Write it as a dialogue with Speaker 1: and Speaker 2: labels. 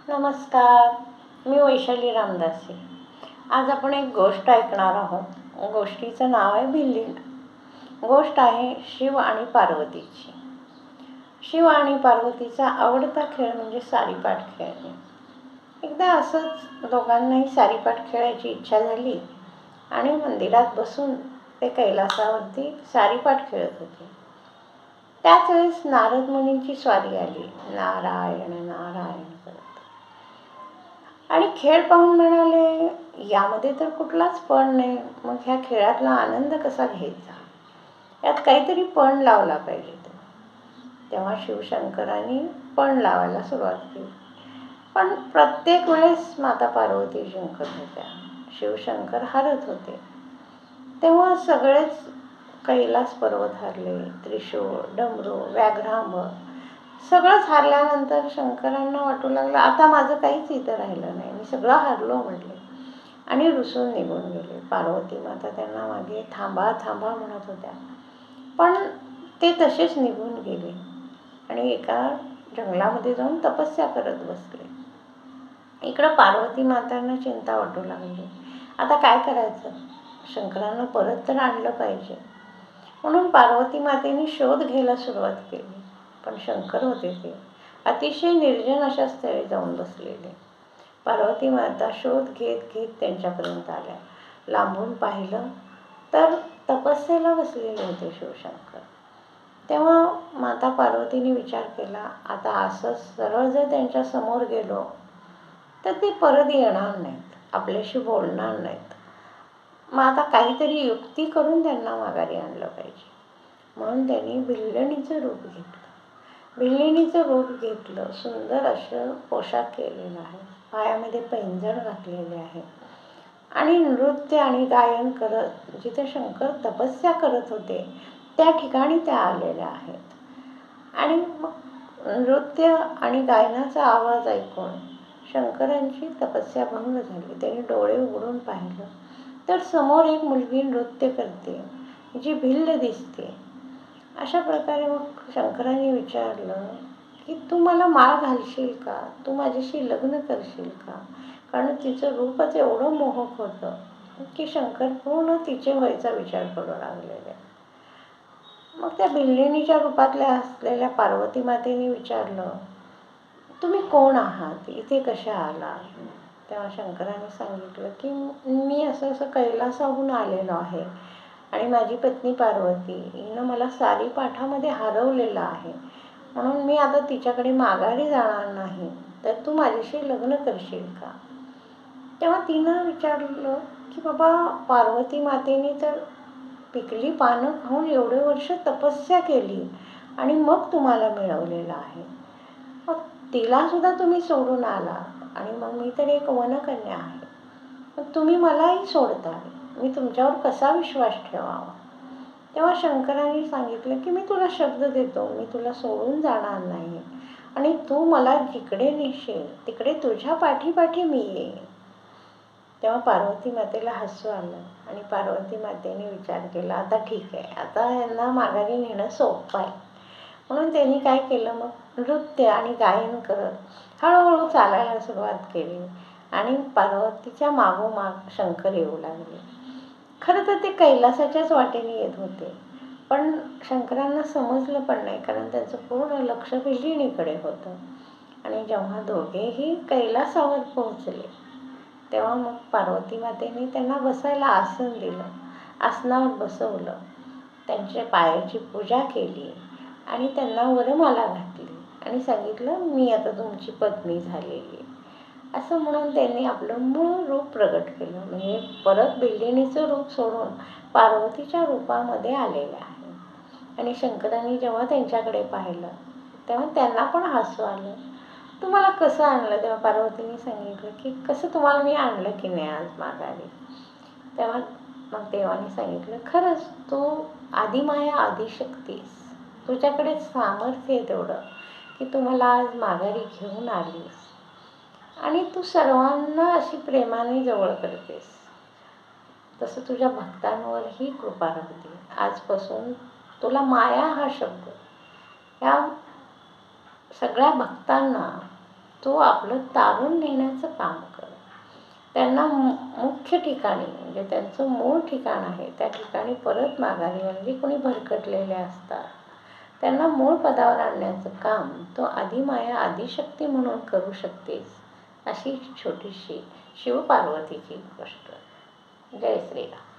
Speaker 1: नमस्कार. मी वैशाली रामदासी. आज आपण एक गोष्ट ऐकणार आहोत. गोष्टीचं नाव आहे भिल्लीला. गोष्ट आहे शिव आणि पार्वतीची. शिव आणि पार्वतीचा आवडता खेळ म्हणजे सारीपाट खेळणे. एकदा असंच दोघांनाही सारीपाट खेळायची इच्छा झाली आणि मंदिरात बसून ते कैलासावरती सारीपाट खेळत होते. त्याच वेळेस नारद मुनींची स्वारी आली. नारायण नारायण करत. आणि खेळ पाहून म्हणाले, यामध्ये तर कुठलाच पण नाही, मग ह्या खेळातला आनंद कसा घ्यायचा, यात काहीतरी पण लावला पाहिजे. तेव्हा शिवशंकरांनी पण लावायला सुरुवात केली. पण प्रत्येक वेळेस माता पार्वती जिंकत होत्या, शिवशंकर हारत होते. तेव्हा सगळेच कैलास पर्वत हारले, त्रिशूळ, डमरू, व्याघ्रांब सगळंच हारल्यानंतर शंकरांना वाटू लागलं, आता माझं काहीच इथं राहिलं नाही, मी सगळं हारलो म्हटले आणि रुसून निघून गेले. पार्वती माता त्यांना मागे थांबा थांबा म्हणत होत्या, पण ते तसेच निघून गेले आणि एका जंगलामध्ये जाऊन तपस्या करत बसले. इकडं पार्वती मातांना चिंता वाटू लागली, आता काय करायचं, शंकरांना परत तर आणलं पाहिजे. म्हणून पार्वती मातेने शोध घ्यायला सुरुवात केली. पण शंकर होते ते अतिशय निर्जन अशा स्थळी जाऊन बसलेले. पार्वती माता शोध घेत घेत त्यांच्यापर्यंत आल्या. लांबून पाहिलं तर तपस्येला बसलेले होते शिवशंकर. तेव्हा माता पार्वतीने विचार केला, आता असं सरळ जर त्यांच्या समोर गेलो तर ते परत येणार नाहीत, आपल्याशी बोलणार नाहीत. मग आता काहीतरी युक्ती करून त्यांना माघारी आणलं पाहिजे. म्हणून त्यांनी भिल्लणीचं रूप घेतलं. भिल्लिणीचं रूप घेतलं. सुंदर असं पोशाख केलेला आहे, पायामध्ये पैंजण घातलेले आहे आणि नृत्य आणि गायन करत जिथे शंकर तपस्या करत होते त्या ठिकाणी त्या आलेल्या आहेत. आणि मग नृत्य आणि गायनाचा आवाज ऐकून शंकरांची तपस्या भंग झाली. त्यांनी डोळे उघडून पाहिलं तर समोर एक मुलगी नृत्य करते, जी भिल्ल दिसते. अशा प्रकारे मग शंकरांनी विचारलं की तू मला माळ घालशील का, तू माझ्याशी लग्न करशील का. कारण तिचं रूपच एवढं मोहक होतं की शंकर पूर्ण तिचे व्हायचा विचार करू लागलेले. मग त्या भिल्लिणीच्या रूपातल्या असलेल्या पार्वती मातेने विचारलं, तुम्ही कोण आहात, इथे कशा आला. तेव्हा शंकरांनी सांगितलं की मी असं असं कैलासाहून आलेलो आहे आणि माझी पत्नी पार्वती हिनं मला सारीपाठामध्ये हरवलेलं आहे, म्हणून मी आता तिच्याकडे माघारी जाणार नाही, तर तू माझ्याशी लग्न करशील का. तेव्हा तिनं विचारलं की बाबा, पार्वती मातेने तर पिकली पानं खाऊन एवढे वर्ष तपस्या केली आणि मग तुम्हाला मिळवलेलं आहे, मग तिलासुद्धा तुम्ही सोडून आला आणि मग मी तर एक वनकन्या आहे, मग तुम्ही मलाही सोडता, मी तुमच्यावर कसा विश्वास ठेवावा. तेव्हा शंकरांनी सांगितलं की मी तुला शब्द देतो, मी तुला सोडून जाणार नाही आणि तू मला जिकडे नेशील तिकडे तुझ्या पाठीपाठी मी येईन. तेव्हा पार्वती मातेला हसू आलं आणि पार्वती मातेने विचार केला, आता ठीक आहे, आता यांना माघारी नेणं सोपं आहे. म्हणून त्यांनी काय केलं, मग नृत्य आणि गायन करत हळूहळू चालायला सुरुवात केली आणि पार्वतीच्या मागोमाग शंकर येऊ लागले. खरं तर ते कैलासाच्याच वाटेने येत होते, पण शंकरांना समजलं पण नाही, कारण त्यांचं पूर्ण लक्ष भिल्लिणीकडे होतं. आणि जेव्हा दोघेही कैलासावर पोहोचले तेव्हा मग पार्वती मातेने त्यांना बसायला आसन दिलं, आसनावर बसवलं, त्यांच्या पायाची पूजा केली आणि त्यांना वरमाला घातली आणि सांगितलं, मी आता तुमची पत्नी झालेली. असं म्हणून त्यांनी आपलं मूळ रूप प्रगट केलं, म्हणजे परत भिल्लिणीचं रूप सोडून पार्वतीच्या रूपामध्ये आलेले आहे. आणि शंकरांनी जेव्हा त्यांच्याकडे पाहिलं तेव्हा त्यांना पण हसू आलं. तुम्हाला कसं आणलं. तेव्हा पार्वतीने सांगितलं की कसं तुम्हाला मी आणलं की नाही आज माघारी. तेव्हा मग देवाने सांगितलं, खरंच तू आदिमाया आदिशक्तीस, तुझ्याकडे सामर्थ्य आहे तेवढं की तू मला आज माघारी घेऊन आलीस आणि तू सर्वांना अशी प्रेमाने जवळ करतेस, तसं तुझ्या भक्तांवरही कृपा राहते. आजपासून तुला माया हा शब्द ह्या सगळ्या भक्तांना तो आपलं तारून नेण्याचं काम करतो. त्यांना मुख्य ठिकाणी म्हणजे त्यांचं मूळ ठिकाण आहे त्या ठिकाणी परत माघारी म्हणजे कोणी भरकटलेले असतात त्यांना मूळ पदावर आणण्याचं काम तो आदिमाया आदिशक्ती म्हणून करू शकतेस. अशी छोटीशी शिवपार्वतीची गोष्ट. जय श्रीराम.